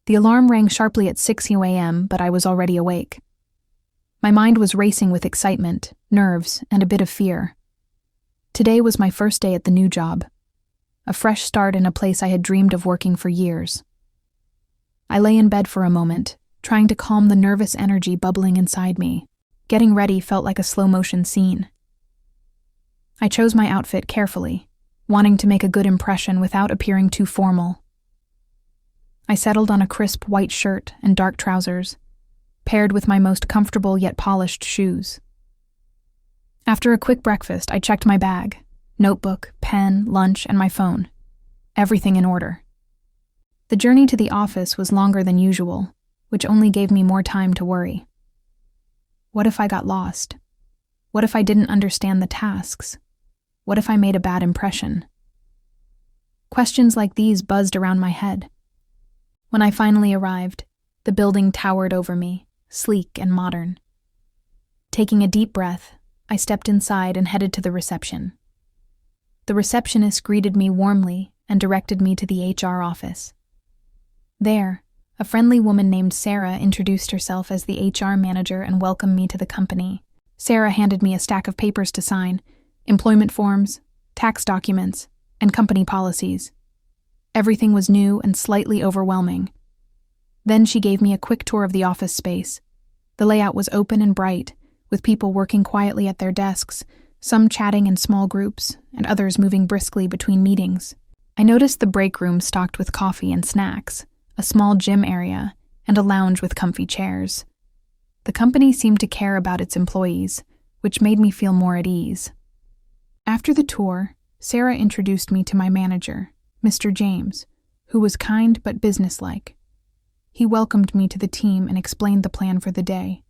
The alarm rang sharply at 6 a.m., but I was already awake. My mind was racing with excitement, nerves, and a bit of fear. Today was my first day at the new job, a fresh start in a place I had dreamed of working for years. I lay in bed for a moment, trying to calm the nervous energy bubbling inside me. Getting ready felt like a slow-motion scene. I chose my outfit carefully, wanting to make a good impression without appearing too formal. I settled on a crisp white shirt and dark trousers, paired with my most comfortable yet polished shoes. After a quick breakfast, I checked my bag, notebook, pen, lunch, and my phone. Everything in order. The journey to the office was longer than usual, which only gave me more time to worry. What if I got lost? What if I didn't understand the tasks? What if I made a bad impression? Questions like these buzzed around my head. When I finally arrived, the building towered over me, sleek and modern. Taking a deep breath, I stepped inside and headed to the reception. The receptionist greeted me warmly and directed me to the HR office. There, a friendly woman named Sarah introduced herself as the HR manager and welcomed me to the company. Sarah handed me a stack of papers to sign, employment forms, tax documents, and company policies. Everything was new and slightly overwhelming. Then she gave me a quick tour of the office space. The layout was open and bright, with people working quietly at their desks, some chatting in small groups, and others moving briskly between meetings. I noticed the break room stocked with coffee and snacks, a small gym area, and a lounge with comfy chairs. The company seemed to care about its employees, which made me feel more at ease. After the tour, Sarah introduced me to my manager, Mr. James, who was kind but businesslike. He welcomed me to the team and explained the plan for the day.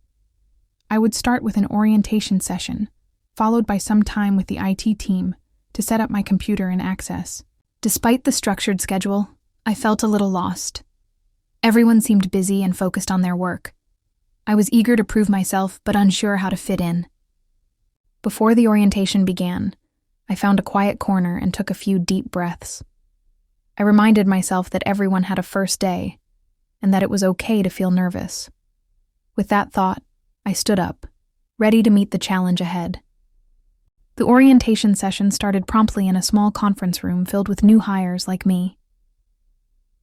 I would start with an orientation session, followed by some time with the IT team to set up my computer and access. Despite the structured schedule, I felt a little lost. Everyone seemed busy and focused on their work. I was eager to prove myself, but unsure how to fit in. Before the orientation began, I found a quiet corner and took a few deep breaths. I reminded myself that everyone had a first day, and that it was okay to feel nervous. With that thought, I stood up, ready to meet the challenge ahead. The orientation session started promptly in a small conference room filled with new hires like me.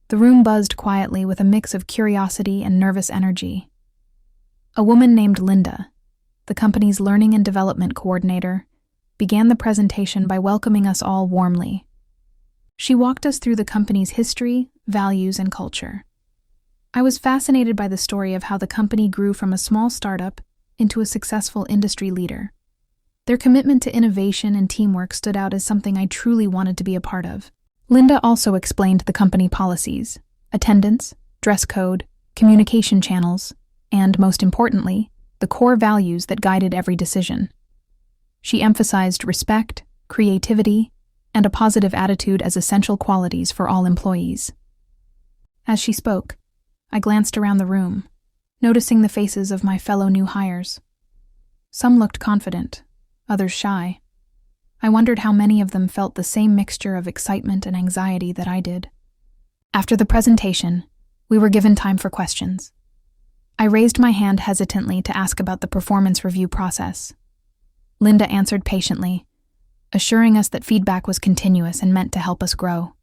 The room buzzed quietly with a mix of curiosity and nervous energy. A woman named Linda, the company's learning and development coordinator, began the presentation by welcoming us all warmly. She walked us through the company's history, values, and culture. I was fascinated by the story of how the company grew from a small startup into a successful industry leader. Their commitment to innovation and teamwork stood out as something I truly wanted to be a part of. Linda also explained the company policies, attendance, dress code, communication channels, and, most importantly, the core values that guided every decision. She emphasized respect, creativity, and a positive attitude as essential qualities for all employees. As she spoke, I glanced around the room, noticing the faces of my fellow new hires. Some looked confident, others shy. I wondered how many of them felt the same mixture of excitement and anxiety that I did. After the presentation, we were given time for questions. I raised my hand hesitantly to ask about the performance review process. Linda answered patiently, assuring us that feedback was continuous and meant to help us grow.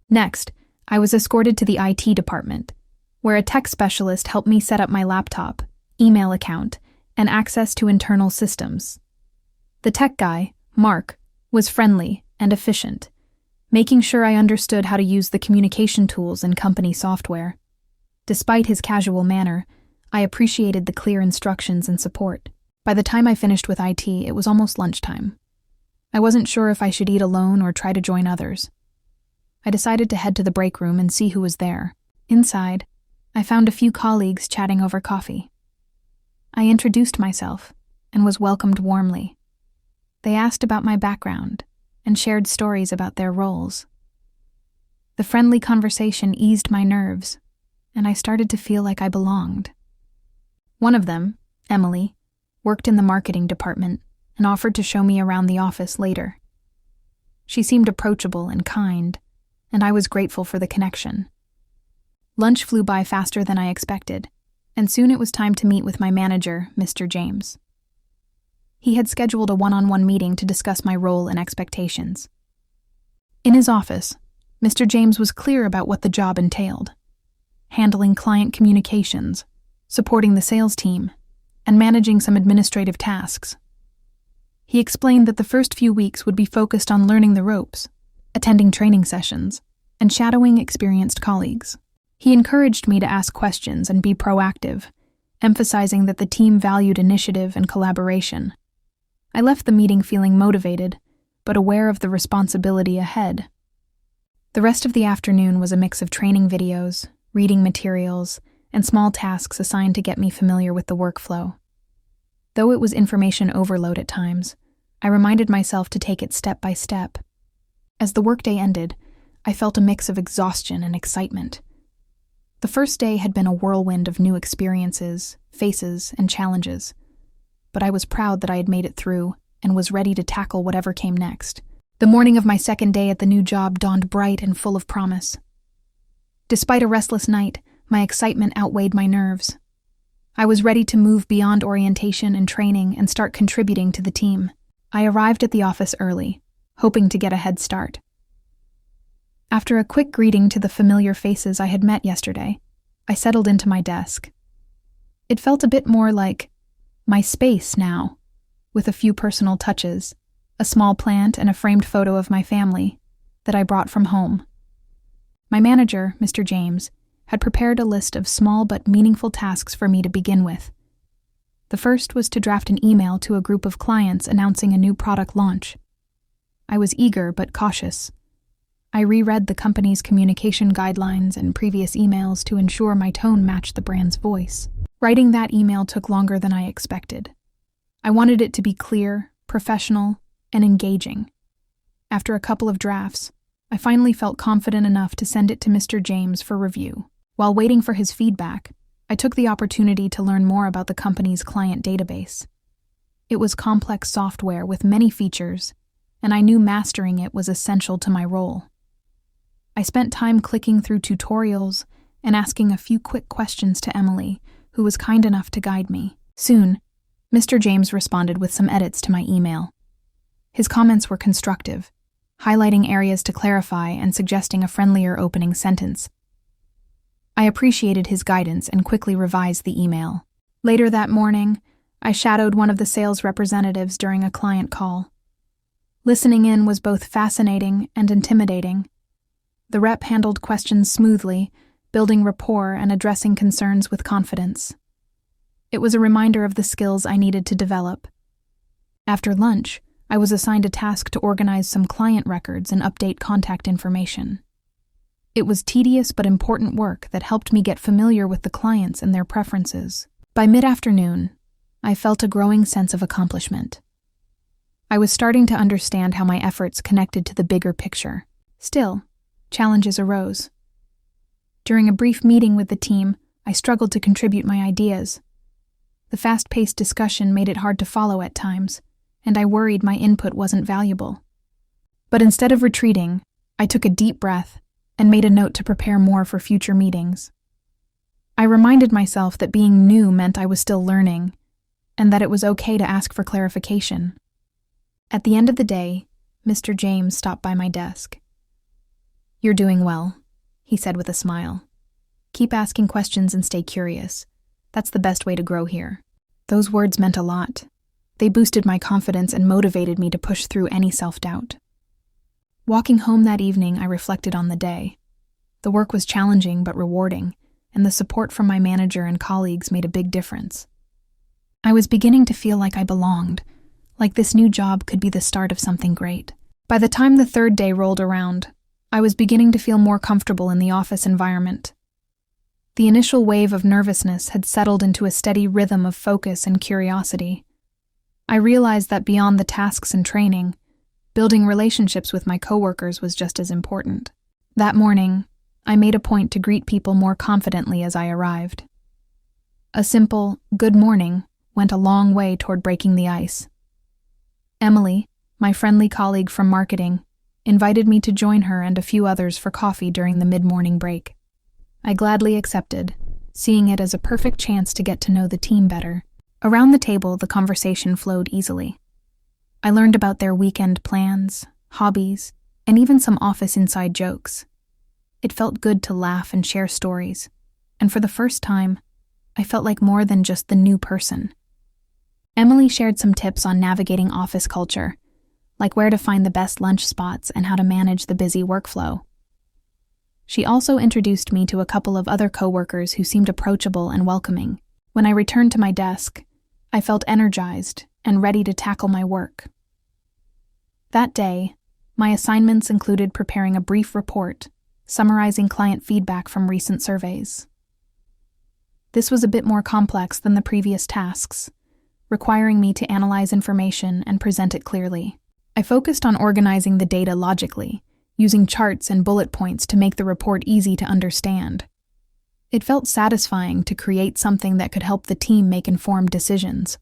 Next, I was escorted to the IT department, where a tech specialist helped me set up my laptop, email account, and access to internal systems. The tech guy, Mark, was friendly and efficient, making sure I understood how to use the communication tools and company software. Despite his casual manner, I appreciated the clear instructions and support. By the time I finished with IT, it was almost lunchtime. I wasn't sure if I should eat alone or try to join others. I decided to head to the break room and see who was there. Inside, I found a few colleagues chatting over coffee. I introduced myself and was welcomed warmly. They asked about my background and shared stories about their roles. The friendly conversation eased my nerves, and I started to feel like I belonged. One of them, Emily, worked in the marketing department and offered to show me around the office later. She seemed approachable and kind, and I was grateful for the connection. Lunch flew by faster than I expected, and soon it was time to meet with my manager, Mr. James. He had scheduled a one-on-one meeting to discuss my role and expectations. In his office, Mr. James was clear about what the job entailed: handling client communications, supporting the sales team, and managing some administrative tasks. He explained that the first few weeks would be focused on learning the ropes, attending training sessions, and shadowing experienced colleagues. He encouraged me to ask questions and be proactive, emphasizing that the team valued initiative and collaboration. I left the meeting feeling motivated, but aware of the responsibility ahead. The rest of the afternoon was a mix of training videos, reading materials, and small tasks assigned to get me familiar with the workflow. Though it was information overload at times, I reminded myself to take it step by step. As the workday ended, I felt a mix of exhaustion and excitement. The first day had been a whirlwind of new experiences, faces, and challenges, but I was proud that I had made it through and was ready to tackle whatever came next. The morning of my second day at the new job dawned bright and full of promise. Despite a restless night, my excitement outweighed my nerves. I was ready to move beyond orientation and training and start contributing to the team. I arrived at the office early, hoping to get a head start. After a quick greeting to the familiar faces I had met yesterday, I settled into my desk. It felt a bit more like my space now, with a few personal touches, a small plant and a framed photo of my family that I brought from home. My manager, Mr. James, had prepared a list of small but meaningful tasks for me to begin with. The first was to draft an email to a group of clients announcing a new product launch. I was eager but cautious. I reread the company's communication guidelines and previous emails to ensure my tone matched the brand's voice. Writing that email took longer than I expected. I wanted it to be clear, professional, and engaging. After a couple of drafts, I finally felt confident enough to send it to Mr. James for review. While waiting for his feedback, I took the opportunity to learn more about the company's client database. It was complex software with many features, and I knew mastering it was essential to my role. I spent time clicking through tutorials and asking a few quick questions to Emily, who was kind enough to guide me. Soon, Mr. James responded with some edits to my email. His comments were constructive, highlighting areas to clarify and suggesting a friendlier opening sentence. I appreciated his guidance and quickly revised the email. Later that morning, I shadowed one of the sales representatives during a client call. Listening in was both fascinating and intimidating. The rep handled questions smoothly, building rapport and addressing concerns with confidence. It was a reminder of the skills I needed to develop. After lunch, I was assigned a task to organize some client records and update contact information. It was tedious but important work that helped me get familiar with the clients and their preferences. By mid-afternoon, I felt a growing sense of accomplishment. I was starting to understand how my efforts connected to the bigger picture. Still, challenges arose. During a brief meeting with the team, I struggled to contribute my ideas. The fast-paced discussion made it hard to follow at times, and I worried my input wasn't valuable. But instead of retreating, I took a deep breath and made a note to prepare more for future meetings. I reminded myself that being new meant I was still learning, and that it was okay to ask for clarification. At the end of the day, Mr. James stopped by my desk. "You're doing well," he said with a smile. "Keep asking questions and stay curious. That's the best way to grow here." Those words meant a lot. They boosted my confidence and motivated me to push through any self-doubt. Walking home that evening, I reflected on the day. The work was challenging but rewarding, and the support from my manager and colleagues made a big difference. I was beginning to feel like I belonged, like this new job could be the start of something great. By the time the third day rolled around, I was beginning to feel more comfortable in the office environment. The initial wave of nervousness had settled into a steady rhythm of focus and curiosity. I realized that beyond the tasks and training, building relationships with my coworkers was just as important. That morning, I made a point to greet people more confidently as I arrived. A simple "good morning" went a long way toward breaking the ice. Emily, my friendly colleague from marketing, invited me to join her and a few others for coffee during the mid-morning break. I gladly accepted, seeing it as a perfect chance to get to know the team better. Around the table, the conversation flowed easily. I learned about their weekend plans, hobbies, and even some office inside jokes. It felt good to laugh and share stories, and for the first time, I felt like more than just the new person. Emily shared some tips on navigating office culture, like where to find the best lunch spots and how to manage the busy workflow. She also introduced me to a couple of other coworkers who seemed approachable and welcoming. When I returned to my desk, I felt energized and ready to tackle my work. That day, my assignments included preparing a brief report, summarizing client feedback from recent surveys. This was a bit more complex than the previous tasks, requiring me to analyze information and present it clearly. I focused on organizing the data logically, using charts and bullet points to make the report easy to understand. It felt satisfying to create something that could help the team make informed decisions.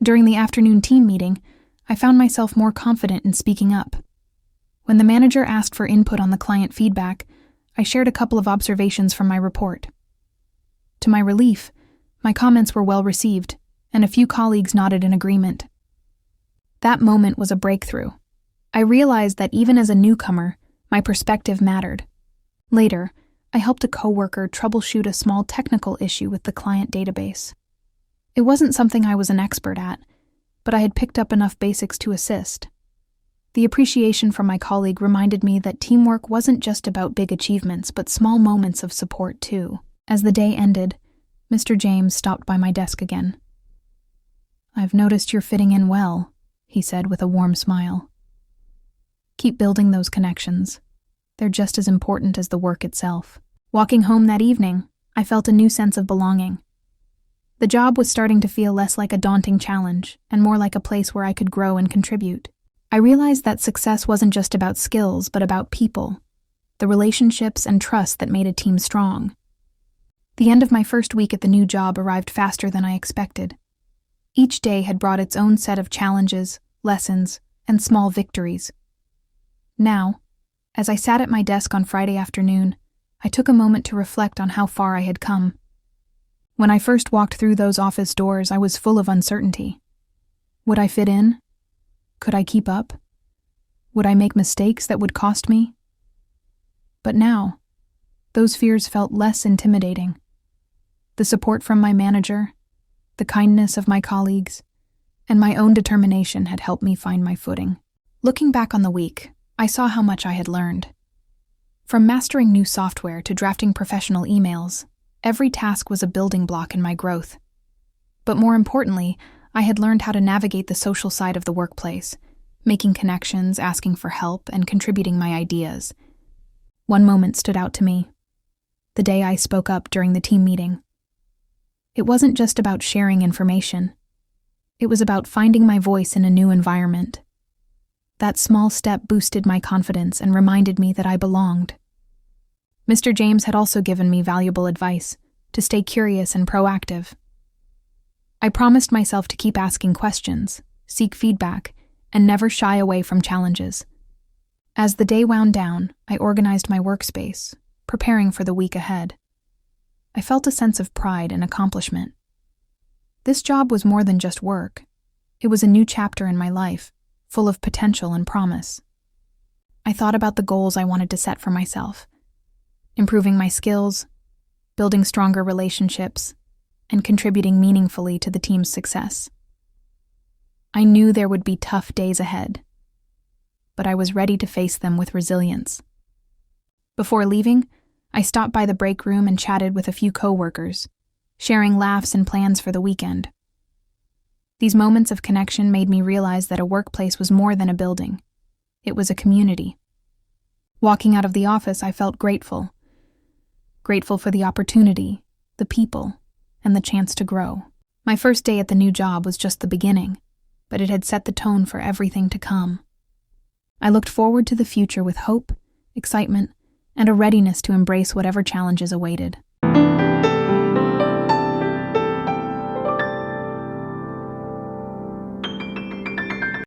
During the afternoon team meeting, I found myself more confident in speaking up. When the manager asked for input on the client feedback, I shared a couple of observations from my report. To my relief, my comments were well received, and a few colleagues nodded in agreement. That moment was a breakthrough. I realized that even as a newcomer, my perspective mattered. Later, I helped a coworker troubleshoot a small technical issue with the client database. It wasn't something I was an expert at, but I had picked up enough basics to assist. The appreciation from my colleague reminded me that teamwork wasn't just about big achievements, but small moments of support too. As the day ended, Mr. James stopped by my desk again. "I've noticed you're fitting in well," he said with a warm smile. "Keep building those connections. They're just as important as the work itself." Walking home that evening, I felt a new sense of belonging. The job was starting to feel less like a daunting challenge and more like a place where I could grow and contribute. I realized that success wasn't just about skills, but about people, the relationships and trust that made a team strong. The end of my first week at the new job arrived faster than I expected. Each day had brought its own set of challenges, lessons, and small victories. Now, as I sat at my desk on Friday afternoon, I took a moment to reflect on how far I had come. When I first walked through those office doors, I was full of uncertainty. Would I fit in? Could I keep up? Would I make mistakes that would cost me? But now, those fears felt less intimidating. The support from my manager, the kindness of my colleagues, and my own determination had helped me find my footing. Looking back on the week, I saw how much I had learned. From mastering new software to drafting professional emails, every task was a building block in my growth. But more importantly, I had learned how to navigate the social side of the workplace, making connections, asking for help, and contributing my ideas. One moment stood out to me: the day I spoke up during the team meeting. It wasn't just about sharing information. It was about finding my voice in a new environment. That small step boosted my confidence and reminded me that I belonged. Mr. James had also given me valuable advice to stay curious and proactive. I promised myself to keep asking questions, seek feedback, and never shy away from challenges. As the day wound down, I organized my workspace, preparing for the week ahead. I felt a sense of pride and accomplishment. This job was more than just work. It was a new chapter in my life, full of potential and promise. I thought about the goals I wanted to set for myself: improving my skills, building stronger relationships, and contributing meaningfully to the team's success. I knew there would be tough days ahead, but I was ready to face them with resilience. Before leaving, I stopped by the break room and chatted with a few coworkers, sharing laughs and plans for the weekend. These moments of connection made me realize that a workplace was more than a building. It was a community. Walking out of the office, I felt grateful. Grateful for the opportunity, the people, and the chance to grow. My first day at the new job was just the beginning, but it had set the tone for everything to come. I looked forward to the future with hope, excitement, and a readiness to embrace whatever challenges awaited.